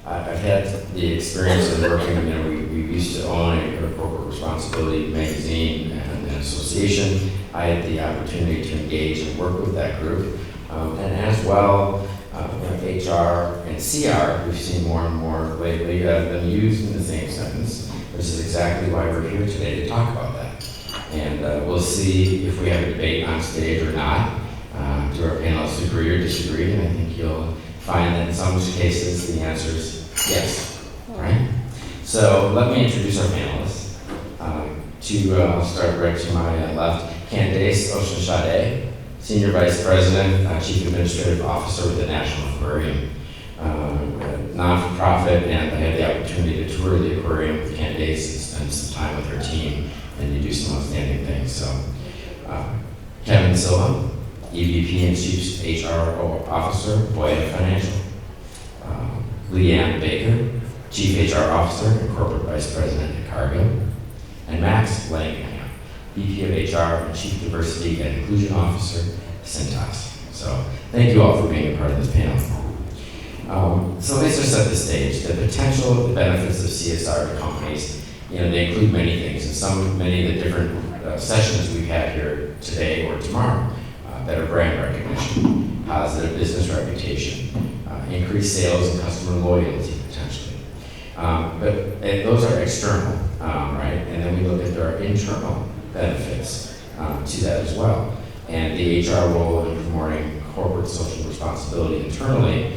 I've had the experience of working, we used to own a corporate responsibility magazine and an association. I had the opportunity to engage and work with that group. And as well, HR and CR, we've seen more and more lately, have been used in the same sentence, which is exactly why we're here today to talk about that. And we'll see if we have a debate on stage or not. Do our panelists agree or disagree? And I think you'll find that in some cases the answer is yes, right? So let me introduce our panelists. I'll start right to my left. Candace Ocean-Shade, Senior Vice President, Chief Administrative Officer with the National Aquarium, non-for-profit, and I had the opportunity to tour the aquarium with Candace and spend some time with her team, and you do some outstanding things. So, Kevin Silva, EVP and Chief HRO Officer, Voya Financial. Leanne Baker, Chief HR Officer and Corporate Vice President at Cargill. And Max Langham, VP of HR and Chief Diversity and Inclusion Officer, Cintas. So thank you all for being a part of this panel. So let's just set the stage. The potential, the benefits of CSR to companies, they include many things, and many of the different sessions we've had here today or tomorrow. Better brand recognition, positive business reputation, increased sales and customer loyalty potentially. But those are external, right? And then we look at our internal benefits to that as well. And the HR role in promoting corporate social responsibility internally,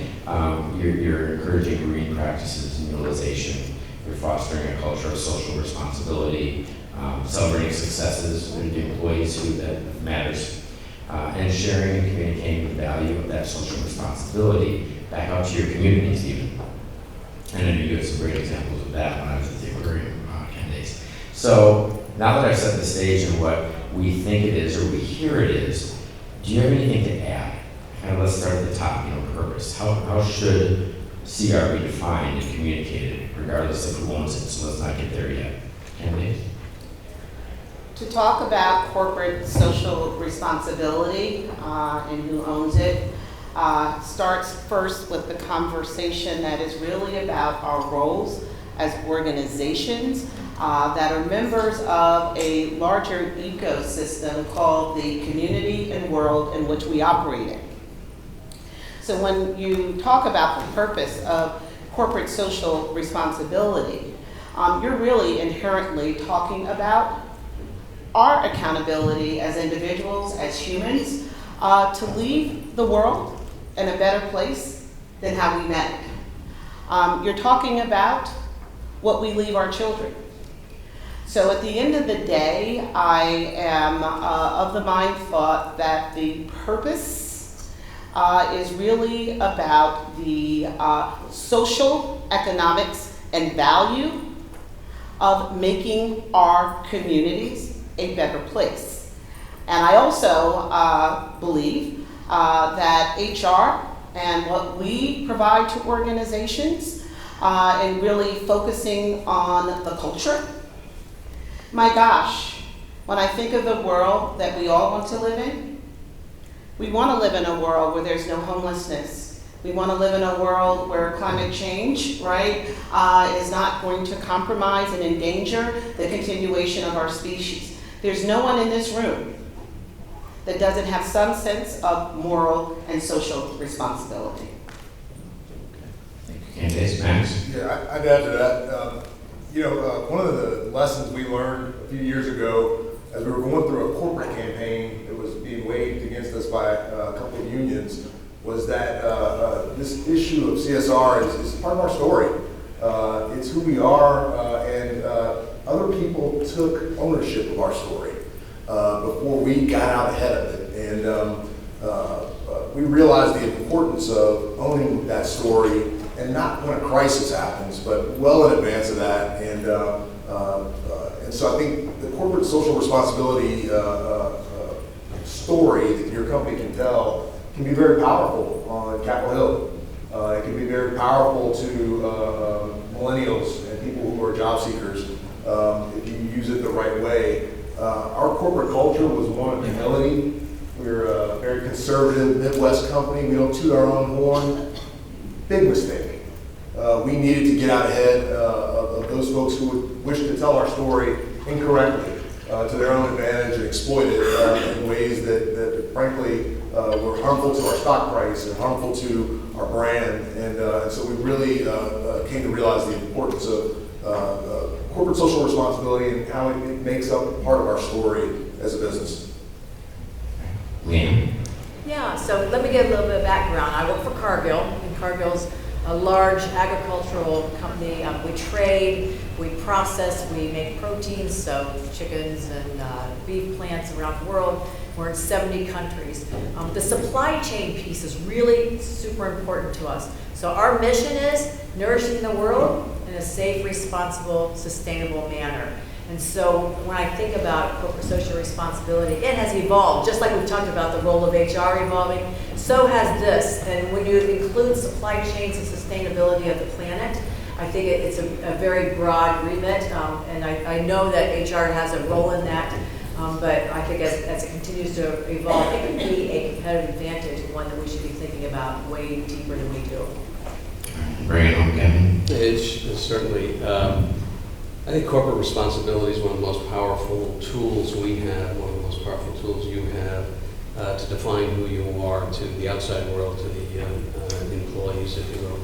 you're encouraging green practices and utilization. You're fostering a culture of social responsibility, celebrating successes with the employees who that matters. And sharing and communicating the value of that social responsibility back out to your communities even. And I know you had some great examples of that when I was at the aquarium Candace. So now that I've set the stage and what we think it is or we hear it is, do you have anything to add? Kind of let's start at the top, purpose. How should CR be defined and communicated regardless of who owns it? So let's not get there yet. Candace? To talk about corporate social responsibility and who owns it starts first with the conversation that is really about our roles as organizations that are members of a larger ecosystem called the community and world in which we operate in. So when you talk about the purpose of corporate social responsibility, you're really inherently talking about our accountability as individuals, as humans, to leave the world in a better place than how we met it. You're talking about what we leave our children. So at the end of the day, I am of the mind thought that the purpose is really about the social economics and value of making our communities a better place. And I also believe that HR and what we provide to organizations and really focusing on the culture. My gosh, when I think of the world that we all want to live in, we want to live in a world where there's no homelessness. We want to live in a world where climate change, right, is not going to compromise and endanger the continuation of our species. There's no one in this room that doesn't have some sense of moral and social responsibility. Thank you, Candace. Max? Yeah, I'd add to that. One of the lessons we learned a few years ago as we were going through a corporate campaign that was being waged against us by a couple of unions was that this issue of CSR is part of our story. It's who we are, and other people took ownership of our story before we got out ahead of it. And we realized the importance of owning that story, and not when a crisis happens, but well in advance of that. And so I think the corporate social responsibility story that your company can tell can be very powerful on Capitol Hill. It can be very powerful to millennials and people who are job seekers if you use it the right way. Our corporate culture was one of humility. We're a very conservative Midwest company. We don't toot our own horn. Big mistake. we needed to get out ahead of those folks who would wish to tell our story incorrectly to their own advantage and exploit it in ways that frankly were harmful to our stock price and harmful to our brand. And so we really came to realize the importance of corporate social responsibility and how it makes up part of our story as a business. Liam? Yeah, so let me give a little bit of background. I work for Cargill, and Cargill's a large agricultural company. We trade, we process, we make proteins, so chickens and beef plants around the world. We're in 70 countries. The supply chain piece is really super important to us. So our mission is nourishing the world in a safe, responsible, sustainable manner. And so when I think about corporate social responsibility, it has evolved. Just like we've talked about the role of HR evolving, so has this. And when you include supply chains and sustainability of the planet, I think it's a very broad remit. And I know that HR has a role in that. But I think as it continues to evolve, it can be a competitive advantage and one that we should be thinking about way deeper than we do. Bring it home, Kevin. It's certainly, I think corporate responsibility is one of the most powerful tools we have, one of the most powerful tools you have to define who you are to the outside world, to the employees, if you will.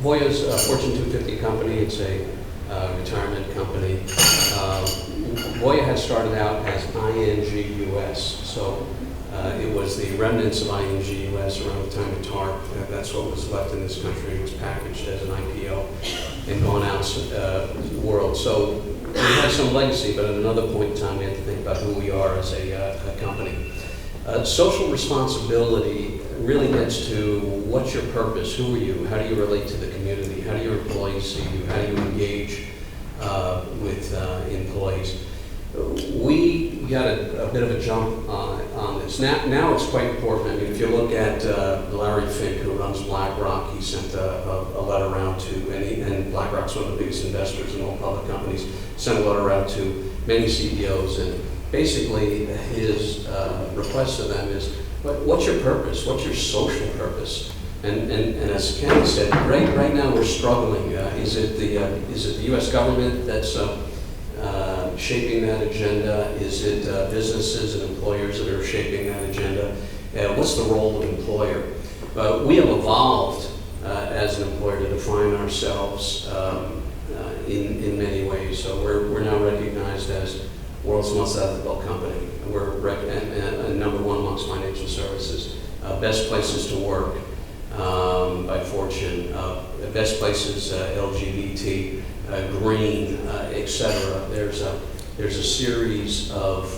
Voya's a Fortune 250 company. It's a retirement company. Voya had started out as ING US, so it was the remnants of ING US around the time of TARP. That's what was left in this country. It was packaged as an IPO and gone out the world. So we had some legacy, but at another point in time, we had to think about who we are as a company. Social responsibility really gets to what's your purpose, who are you, how do you relate to the community, how do your employees see you, how do you engage with employees. We got a bit of a jump on this. Now it's quite important. I mean, if you look at Larry Fink, who runs BlackRock, he sent a letter around to, and BlackRock's one of the biggest investors in all public companies, sent a letter out to many CEOs, and basically his request to them is, what's your purpose? What's your social purpose? And as Ken said, right now we're struggling. Is it the U.S. government that's shaping that agenda? Is it businesses and employers that are shaping that agenda? What's the role of employer? We have evolved as an employer to define ourselves in many ways. So we're now recognized as world's most ethical company. We're number one amongst financial services. Best places to work by Fortune. Best places LGBT, green, etc. There's a series of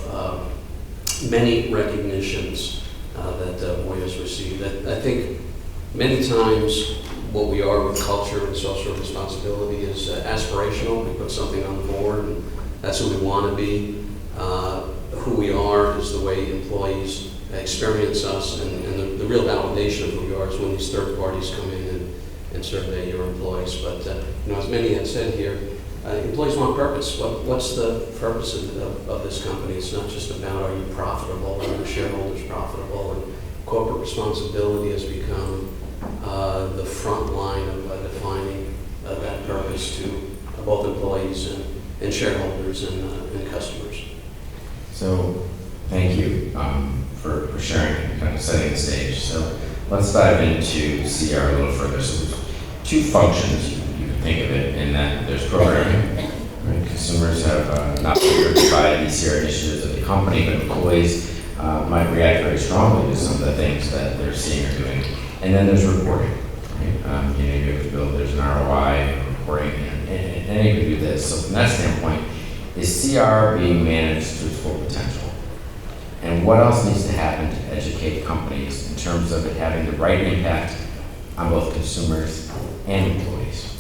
many recognitions that Voya's received. I think many times what we are with culture and social responsibility is aspirational. We put something on the board, and that's who we want to be. Who we are is the way employees experience us, and the real validation of who we are is when these third parties come in and survey your employees. But as many had said here, employees want purpose. What's the purpose of this company? It's not just about are you profitable, are the shareholders profitable, and corporate responsibility has become the front line of defining that purpose to both employees and shareholders and customers. So, thank you for sharing and kind of setting the stage. So, let's dive into CR a little further. So, there's two functions, you can think of it, in that there's programming. Right? Consumers have not been driven by the CR initiatives of the company, but employees might react very strongly to some of the things that they're seeing or doing. And then there's reporting. Right? You have to build, there's an ROI, reporting, and you can do this. So, from that standpoint, is CR being managed to its full potential? And what else needs to happen to educate companies in terms of it having the right impact on both consumers and employees?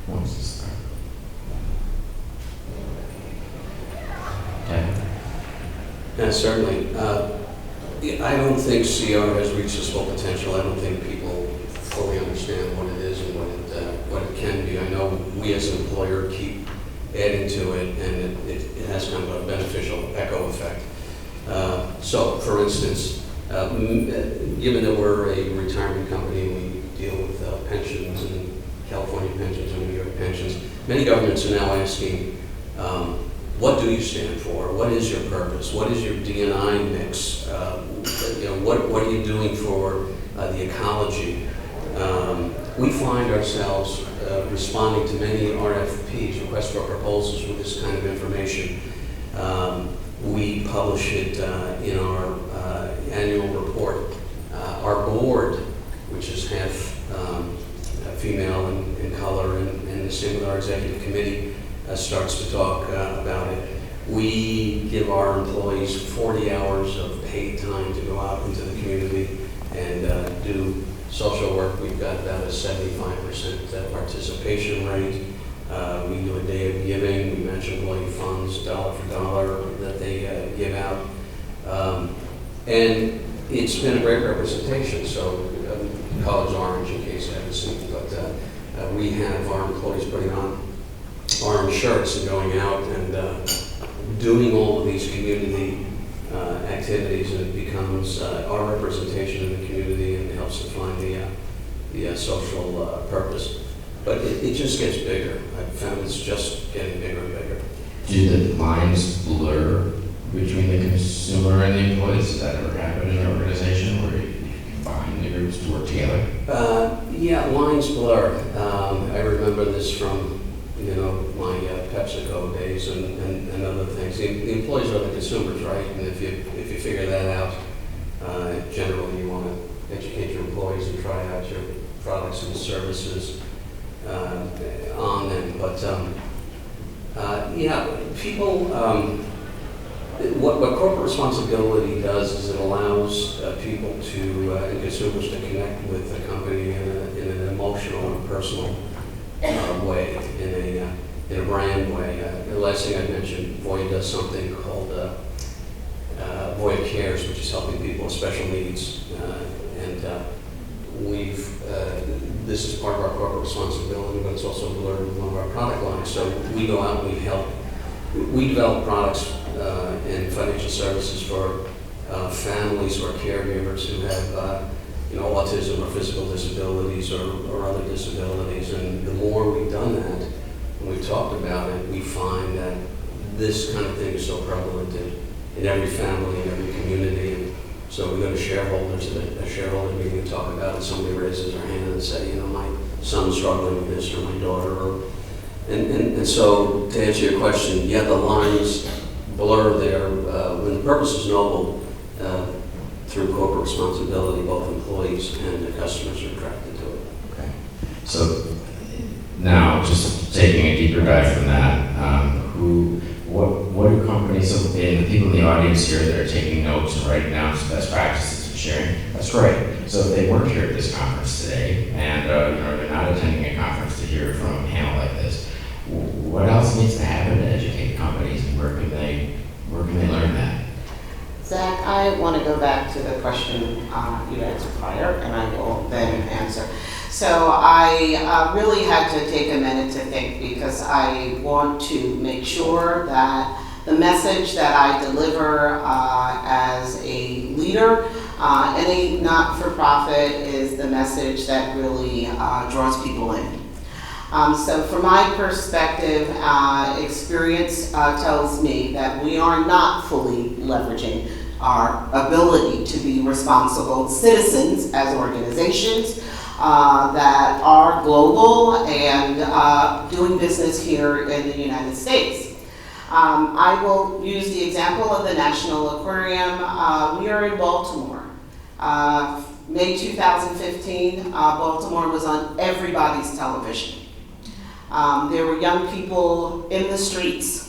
Who wants to start? Okay. Yeah, certainly. I don't think CR has reached its full potential. I don't think people fully understand what it is and what it can be. I know we as an employer keep adding to it, and it has kind of a beneficial echo effect. So, for instance, Given that we're a retirement company, we deal with pensions and California pensions and New York pensions. Many governments are now asking, what do you stand for? What is your purpose? What is your D&I mix? What are you doing for the ecology? We find ourselves responding to many RFPs, requests for proposals, with this kind of information. We publish it in our annual report. Our board, which is half female and color, and the same with our executive committee, starts to talk about it. We give our employees 40 hours of paid time to go out into the community and do social work. We've got about a 75% participation rate. We do a day of giving. We match employee funds dollar for dollar that they give out. And it's been a great representation. So College Orange, in case you haven't seen, but we have our employees putting on orange shirts and going out and doing all of these community activities, and it becomes our representation in the community and helps define the social purpose. But it just gets bigger. I've found it's just getting bigger and bigger. Do the lines blur between the consumer and the employees? Does that ever happen in an organization where you combine the groups to work together? Yeah, lines blur. I remember this from my PepsiCo days and other things. The employees are the consumers, right? And if you figure that out, generally you want to educate your employees and try out your products and services on them. But yeah, people. What corporate responsibility does is it allows people to and consumers to connect with the company in an emotional and personal way, in a brand way. The last thing I mentioned, Voya does something called Voya Cares, which is helping people with special needs, and this is part of our corporate responsibility, but it's also blurred with one of our product lines. So we go out and we develop products and financial services for families or caregivers who have autism or physical disabilities or other disabilities. And the more we've done that, and we've talked about it, we find that this kind of thing is so prevalent in every family, in every community. And so we go to shareholders at a shareholder meeting and talk about it. Somebody raises their hand and say, my son's struggling with this, or my daughter. And so to answer your question, yeah, the lines blur there. When the purpose is noble, through corporate responsibility, both employees and the customers are attracted to it. Okay. So now, just taking a deeper dive from that, what do companies, and the people in the audience here that are taking notes and writing down some best practices and sharing, that's great. So if they weren't here at this conference today, and they're not attending a conference to hear from a panel like this, what else needs to happen to educate companies, and where can they learn that? Zach, I want to go back to the question you answered prior, and I will then answer. So I really had to take a minute to think, because I want to make sure that the message that I deliver as a leader in a not-for-profit is the message that really draws people in. So from my perspective, experience tells me that we are not fully leveraging our ability to be responsible citizens as organizations that are global and doing business here in the United States. I will use the example of the National Aquarium. We are in Baltimore. May 2015, Baltimore was on everybody's television. There were young people in the streets.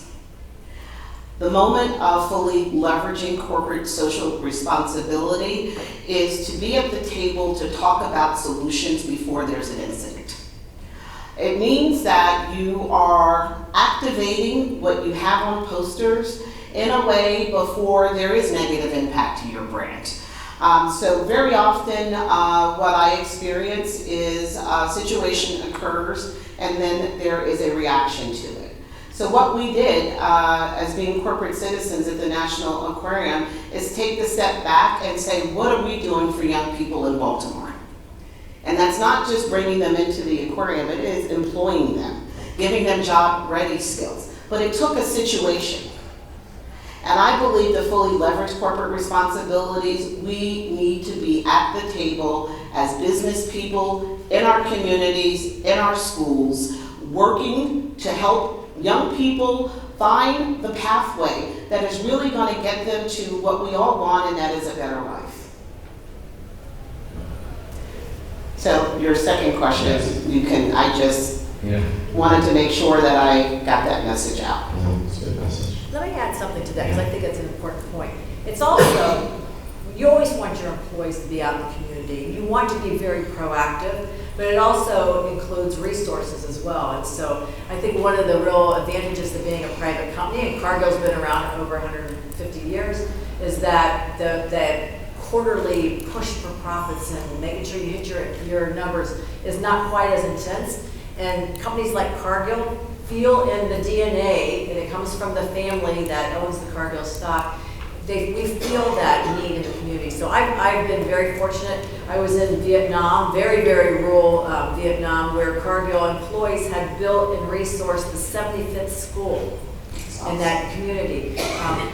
The moment of fully leveraging corporate social responsibility is to be at the table to talk about solutions before there's an incident. It means that you are activating what you have on posters in a way before there is negative impact to your brand. So very often what I experience is a situation occurs and then there is a reaction to it. So what we did as being corporate citizens at the National Aquarium is take the step back and say, what are we doing for young people in Baltimore? And that's not just bringing them into the aquarium, it is employing them, giving them job-ready skills. But it took a situation. And I believe to fully leverage corporate responsibilities, we need to be at the table as business people in our communities, in our schools, working to help young people find the pathway that is really going to get them to what we all want, and that is a better life. So your second question, I just wanted to make sure that I got that message out. It's a good message. Let me add something to that, because I think that's an important point. It's also, you always want your employees to be out in the community. You want to be very proactive, but it also includes resources as well. And so I think one of the real advantages of being a private company, and Cargill's been around over 150 years, is that the quarterly push for profits and making sure you hit your numbers is not quite as intense. And companies like Cargill feel in the DNA, and it comes from the family that owns the Cargill stock, we feel that need in the community. So I've been very fortunate. I was in Vietnam, very, very rural Vietnam, where Cargill employees had built and resourced the 75th school in that community.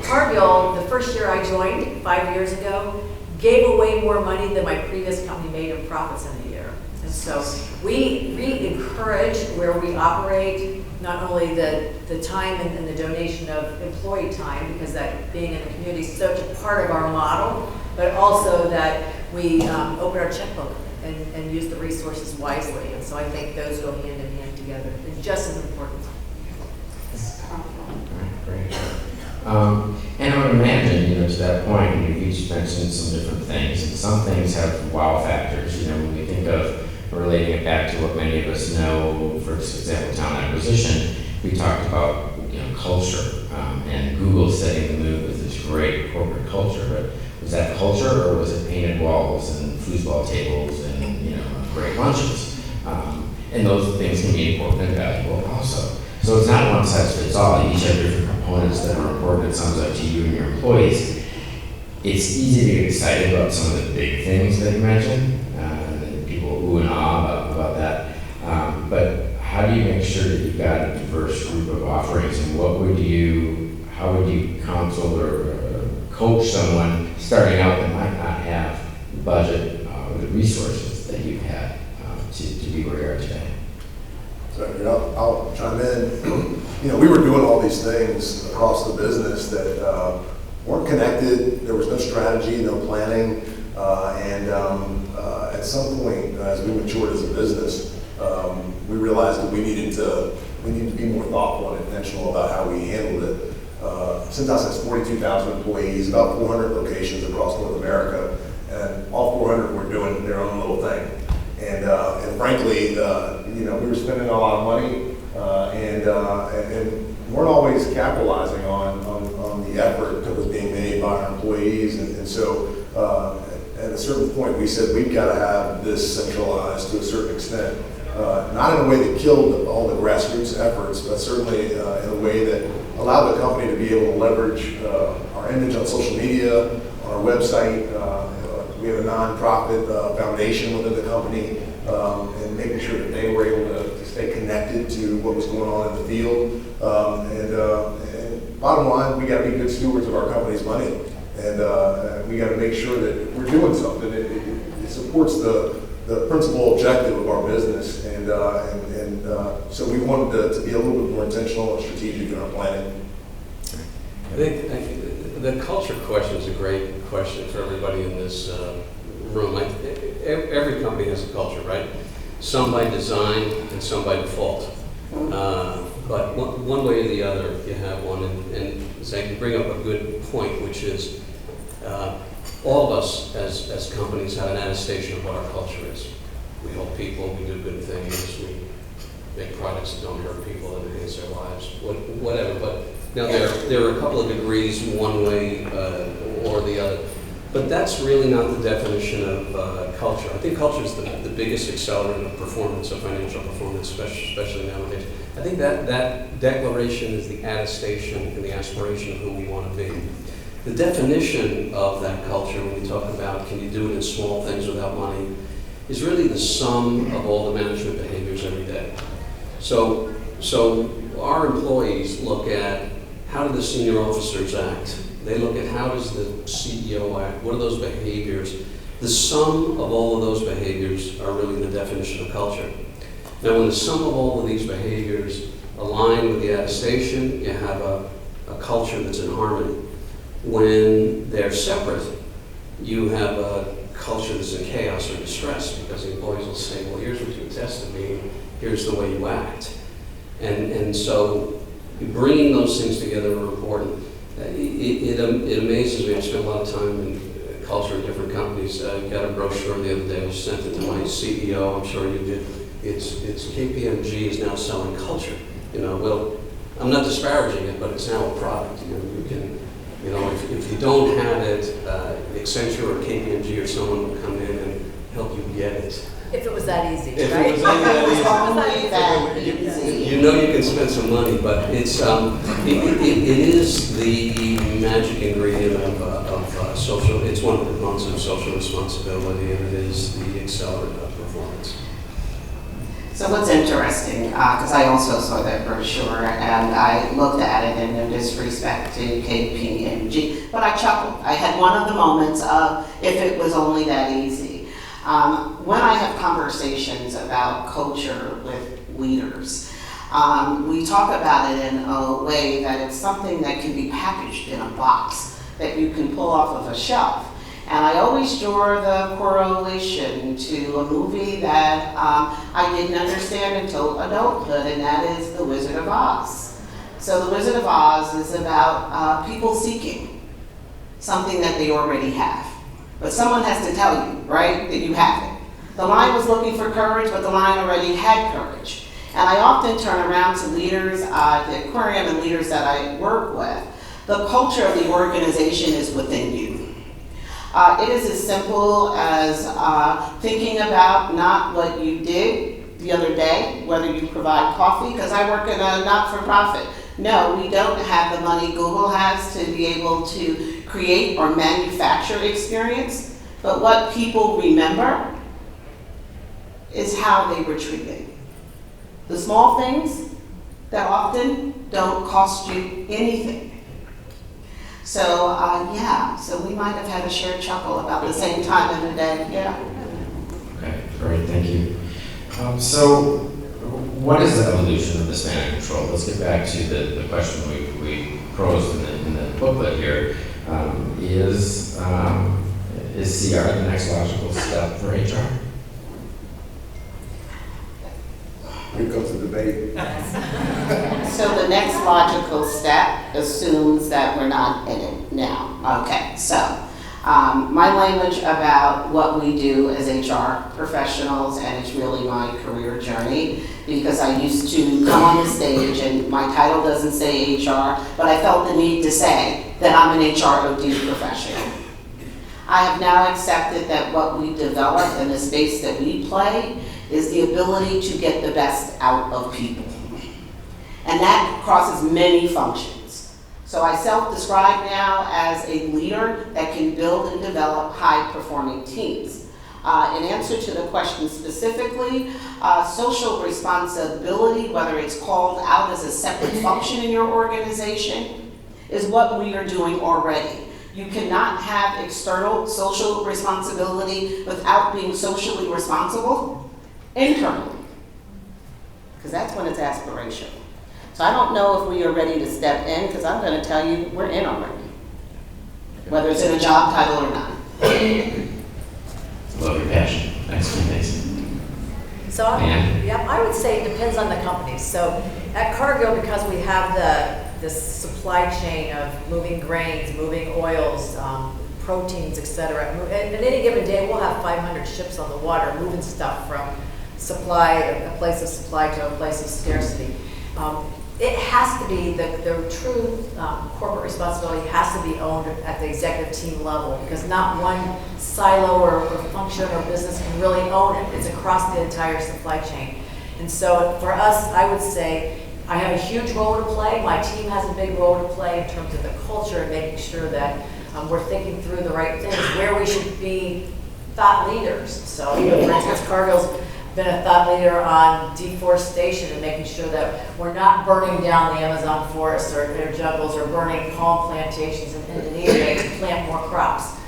Cargill, the first year I joined 5 years ago, gave away more money than my previous company made in profits in a year. And so we encourage where we operate, not only the time and the donation of employee time, because that being in the community is such a part of our model, but also that we open our checkbook and use the resources wisely. And so I think those go hand in hand together. It's just as important. Great. And I would imagine, to that point, you've each mentioned some different things, and some things have wow factors. When we think of relating it back to what many of us know, for example, talent acquisition, we talked about culture, and Google setting the mood with this great corporate culture. But was that culture, or was it painted walls and foosball tables and great lunches? And those things can be important and valuable also. So it's not one size fits all. You each have different components that are important, it sounds like, to you and your employees. It's easy to get excited about some of the big things that you mentioned. People ooh and ah about that. But how do you make sure that you've got a diverse group of offerings, and how would you counsel or coach someone starting out that might not have the budget or the resources that you've had to be where you are today? So I'll chime in. We were doing all these things across the business that weren't connected. There was no strategy, no planning, and at some point, as we matured as a business, we realized that we needed to be more thoughtful and intentional about how we handled it. Cintas has 42,000 employees, about 400 locations across North America, and all 400 were doing their own little thing. And frankly, we were spending a lot of money and weren't always capitalizing on the effort that was being made by our employees. And so at a certain point, we said we've got to have this centralized to a certain extent. Not in a way that killed all the grassroots efforts, but certainly in a way that allowed the company to be able to leverage our image on social media, on our website. We have a nonprofit foundation within the company, and making sure that they were able to stay connected to what was going on in the field. And bottom line, we got to be good stewards of our company's money, and we got to make sure that we're doing something. It supports the principal objective of our business, and so we wanted to be a little bit more intentional and strategic in our planning. I think the culture question is a great question for everybody in this room. Every company has a culture, right? Some by design and some by default. But one way or the other, you have one. And so I can bring up a good point, which is all of us as companies have an attestation of what our culture is. We help people, we do good things, we make products that don't hurt people, that enhance their lives, whatever. But now there are a couple of degrees one way or the other. But that's really not the definition of culture. I think culture is the biggest accelerant of performance, of financial performance, especially nowadays. I think that declaration is the attestation and the aspiration of who we want to be. The definition of that culture, when we talk about can you do it in small things without money, is really the sum of all the management behaviors every day. So our employees look at how do the senior officers act. They look at how does the CEO act, what are those behaviors. The sum of all of those behaviors are really the definition of culture. Now when the sum of all of these behaviors align with the attestation, you have a culture that's in harmony. When they're separate, you have a culture that's in chaos or distress because the employees will say, well, here's what you attested me, here's the way you act. And so bringing those things together are important. It amazes me. I spent a lot of time in culture in different companies. I got a brochure the other day. I sent it to my CEO. I'm sure you did. It's KPMG is now selling culture. Well, I'm not disparaging it, but it's now a product. You can, if you don't have it, Accenture or KPMG or someone will come in and help you get it. If it was that easy, If right? it was that Only that easy. You know you can spend some money, but it is the magic ingredient of social. It's one of the components of social responsibility, and it is the accelerant of performance. So what's interesting, because I also saw that brochure and I looked at it and no disrespect to KPMG, but I chuckled. I had one of the moments of if it was only that easy. When I have conversations about culture with leaders, we talk about it in a way that it's something that can be packaged in a box that you can pull off of a shelf. And I always draw the correlation to a movie that I didn't understand until adulthood, and that is The Wizard of Oz. So The Wizard of Oz is about people seeking something that they already have. But someone has to tell you, right, that you have it. The lion was looking for courage, but the lion already had courage. And I often turn around to leaders, the aquarium and leaders that I work with. The culture of the organization is within you. It is as simple as thinking about not what you did the other day, whether you provide coffee, because I work in a not-for-profit. No, we don't have the money Google has to be able to create or manufacture experience, but what people remember is how they were treated. The small things that often don't cost you anything. So, so we might have had a shared chuckle about the same time in the day, yeah. Okay, great, thank you. So, what is the evolution of the span of control? Let's get back to the question we posed in the booklet here. Is CR the next logical step for HR? Here comes the debate. So the next logical step assumes that we're not in it now. Okay, so my language about what we do as HR professionals, and it's really my career journey, because I used to come on the stage and my title doesn't say HR, but I felt the need to say that I'm an HROD professional. I have now accepted that what we develop in the space that we play is the ability to get the best out of people. And that crosses many functions. So I self-describe now as a leader that can build and develop high-performing teams. In answer to the question specifically, social responsibility, whether it's called out as a separate function in your organization, is what we are doing already. You cannot have external social responsibility without being socially responsible internally, because that's when it's aspirational. So I don't know if we are ready to step in, because I'm going to tell you we're in already, whether it's in a job title or not. Love your passion. Next one, thanks. So I would say it depends on the company. So at Cargill, because we have this supply chain of moving grains, moving oils, proteins, etc. At any given day, we'll have 500 ships on the water moving stuff from a place of supply to a place of scarcity. it has to be, the true corporate responsibility has to be owned at the executive team level, because not one silo or function or business can really own it. It's across the entire supply chain. And so for us, I would say, I have a huge role to play. My team has a big role to play in terms of the culture and making sure that we're thinking through the right things, where we should be thought leaders. So, you know, for instance, Cargill's been a thought leader on deforestation and making sure that we're not burning down the Amazon forests or their jungles or burning palm plantations in Indonesia to plant more crops.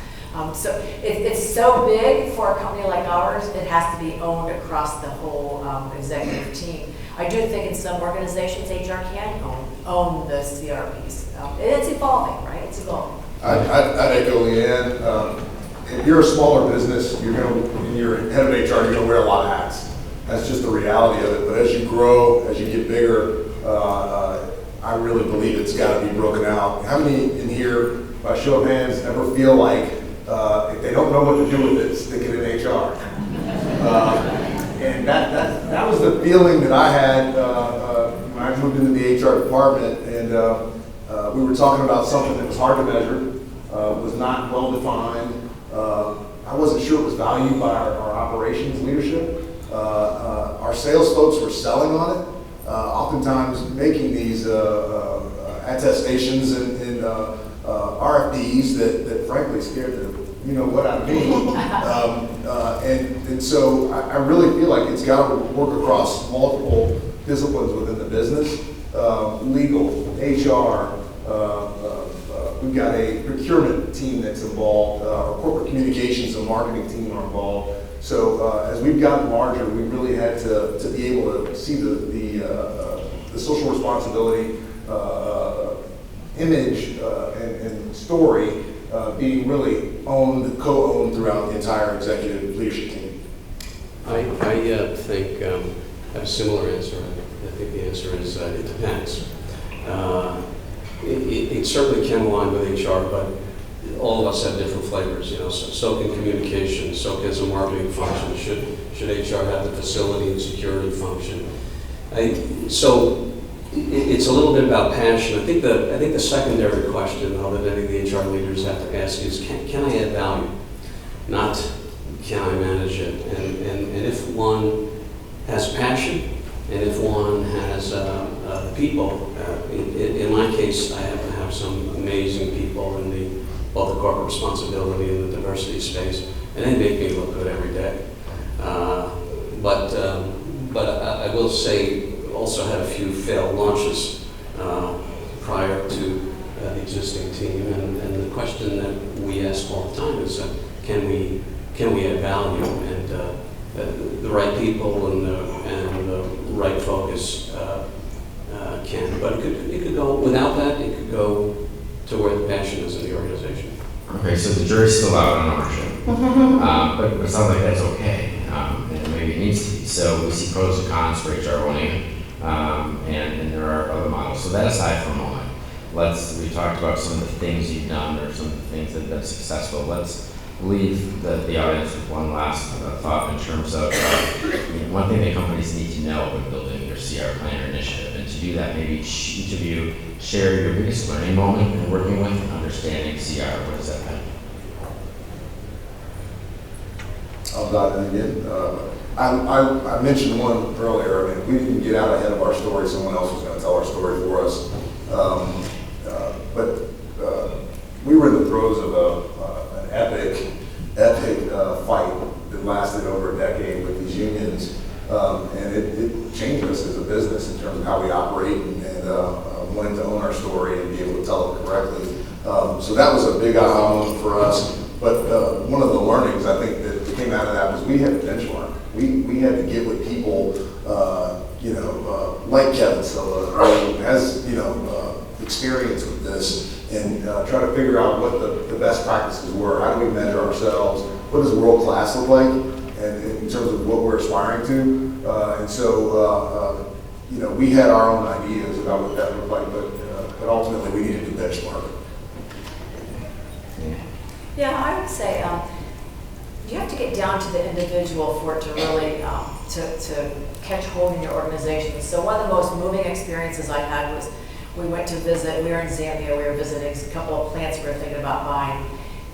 So it's so big for a company like ours, it has to be owned across the whole executive team. I do think in some organizations, HR can own the CRPs. It's evolving, right? It's evolving. I'd echo Leanne. If you're a smaller business, and you're head of HR, you're gonna wear a lot of hats. That's just the reality of it. But as you grow, as you get bigger, I really believe it's got to be broken out. How many in here, by show of hands, ever feel like if they don't know what to do with it, stick it in HR? And that was the feeling that I had when I moved into the HR department, and we were talking about something that was hard to measure, was not well defined. I wasn't sure it was valued by our operations leadership. Our sales folks were selling on it, oftentimes making these attestations and RFPs that frankly scared the what I mean. And so I really feel like it's got to work across multiple disciplines within the business, legal, HR. We've got a procurement team that's involved, our corporate communications and marketing team are involved. So as we've gotten larger, we really had to be able to see the social responsibility image and story being really owned, co-owned throughout the entire executive leadership team. I think I have a similar answer. I think the answer is it depends. It certainly can align with HR, but all of us have different flavors. So can communication, so can a marketing function. Should HR have the facility and security function? So it's a little bit about passion. I think the secondary question, though, that any of the HR leaders have to ask is, can I add value? Not can I manage it? And if one has passion, and if one has people, in my case, I happen to have some amazing people in both the corporate responsibility and the diversity space, and they make me look good every day. But I will say, also had a few failed launches prior to the existing team, and the question that we ask all the time is, can we add value? And the right people and the right focus can, but it could go without that. It could go to where the passion is in the organization. Okay, so the jury's still out on ownership, but it sounds like that's okay, and maybe it needs to be. So we see pros and cons for HR owning it. And there are other models. So that aside for a moment, we talked about some of the things you've done or some of the things that have been successful. Let's leave the audience with one last thought in terms of one thing that companies need to know when building their CR plan or initiative. And to do that, maybe each of you share your biggest learning moment in working with and understanding CR. What does that mean? I'll dive in again. I mentioned one earlier. I mean, we didn't get out ahead of our story. Someone else was going to tell our story for us. But we were in the throes of an epic fight that lasted over a decade with these unions. And it changed us as a business in terms of how we operate and wanting to own our story and be able to tell it correctly. So that was a big aha moment for us. But one of the learnings I think that came out of that was we had to benchmark. We had to get with people, like Kevin Silla, who has, experience with this, and try to figure out what the best practices were. How do we measure ourselves? What does world class look like? And in terms of what we're aspiring to. And so, we had our own ideas about what that looked like, but ultimately we needed to benchmark. Yeah, I would say you have to get down to the individual for it to really, to catch hold in your organization. So one of the most moving experiences I had was we went to visit, we were in Zambia, we were visiting a couple of plants we were thinking about buying.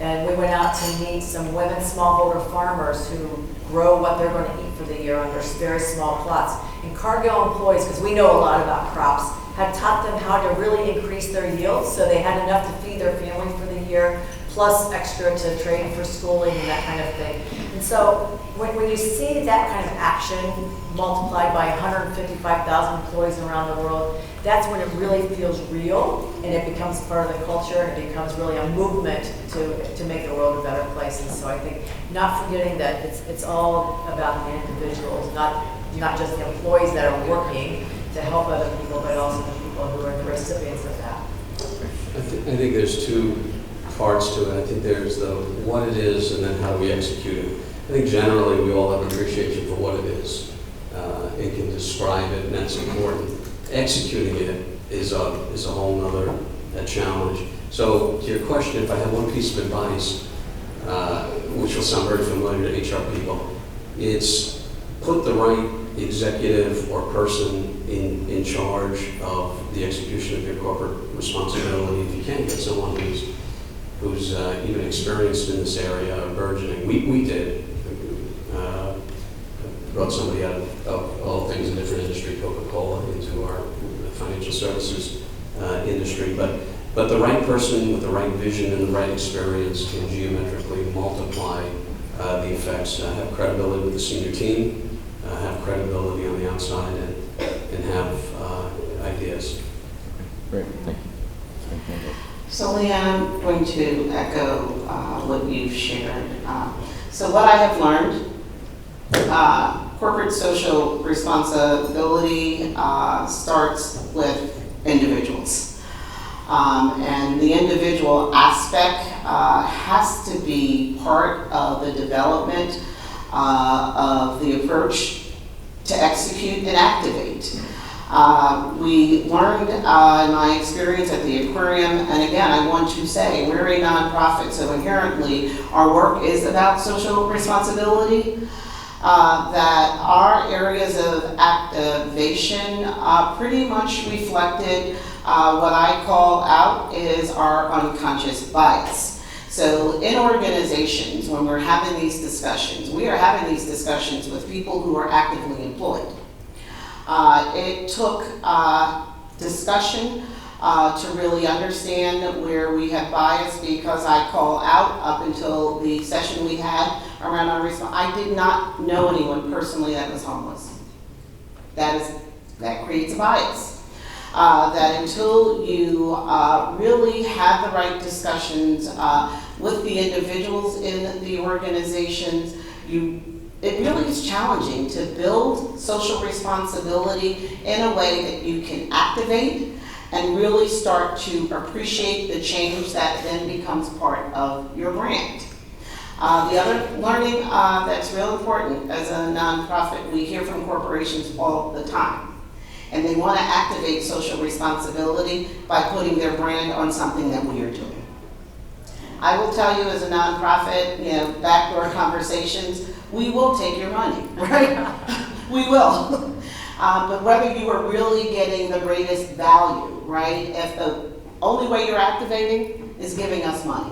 And we went out to meet some women smallholder farmers who grow what they're going to eat for the year under very small plots. And Cargill employees, because we know a lot about crops, had taught them how to really increase their yields so they had enough to feed their family for the year, plus extra to trade for schooling and that kind of thing. And so when you see that kind of action multiplied by 155,000 employees around the world, that's when it really feels real and it becomes part of the culture and it becomes really a movement to make the world a better place. And so I think not forgetting that it's all about the individuals, not just the employees that are working to help other people, but also the people who are the recipients of that. I think there's two parts to it. I think there's the what it is and then how we execute it. I think generally we all have an appreciation for what it is and can describe it, and that's important. Executing it is a whole nother challenge. So to your question, if I have one piece of advice, which will sound very familiar to HR people, it's put the right executive or person in charge of the execution of your corporate responsibility. If you can't get someone who's even experienced in this area of burgeoning, we did. Brought somebody out of all things in different industry, Coca-Cola, into our financial services industry. But the right person with the right vision and the right experience can geometrically multiply the effects, have credibility with the senior team, have credibility on the outside, and have ideas. Great, thank you. So Leanne, I'm going to echo what you've shared. So what I have learned, corporate social responsibility starts with individuals. And the individual aspect has to be part of the development of the approach to execute and activate. We learned in my experience at the aquarium, and again, I want to say we're a nonprofit, so inherently our work is about social responsibility, that our areas of activation pretty much reflected what I call out is our unconscious bias. So in organizations, when we're having these discussions, we are having these discussions with people who are actively employed. It took discussion to really understand where we have bias, because I call out up until the session we had around our response. I did not know anyone personally that was homeless. That creates a bias. That until you really have the right discussions with the individuals in the organizations, it really is challenging to build social responsibility in a way that you can activate and really start to appreciate the change that then becomes part of your brand. The other learning that's real important as a nonprofit, we hear from corporations all the time, and they want to activate social responsibility by putting their brand on something that we are doing. I will tell you, as a nonprofit, backdoor conversations, we will take your money, right? We will. But whether you are really getting the greatest value, right? If the only way you're activating is giving us money,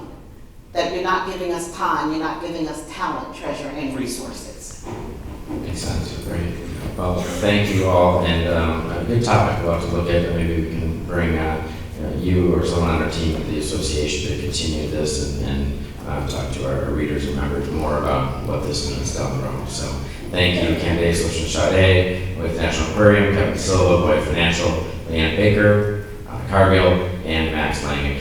that you're not giving us time, you're not giving us talent, treasure, and resources. Makes sense. Great. Well, thank you all, and a good topic we'll have to look at, but maybe we can bring you or someone on our team at the association to continue this and talk to our readers and members more about what this means down the road. So thank you, Candace Ocean-Sade with National Aquarium, Kevin Silva, Boyd Financial, Leanne Baker, Cargill, and Max Lang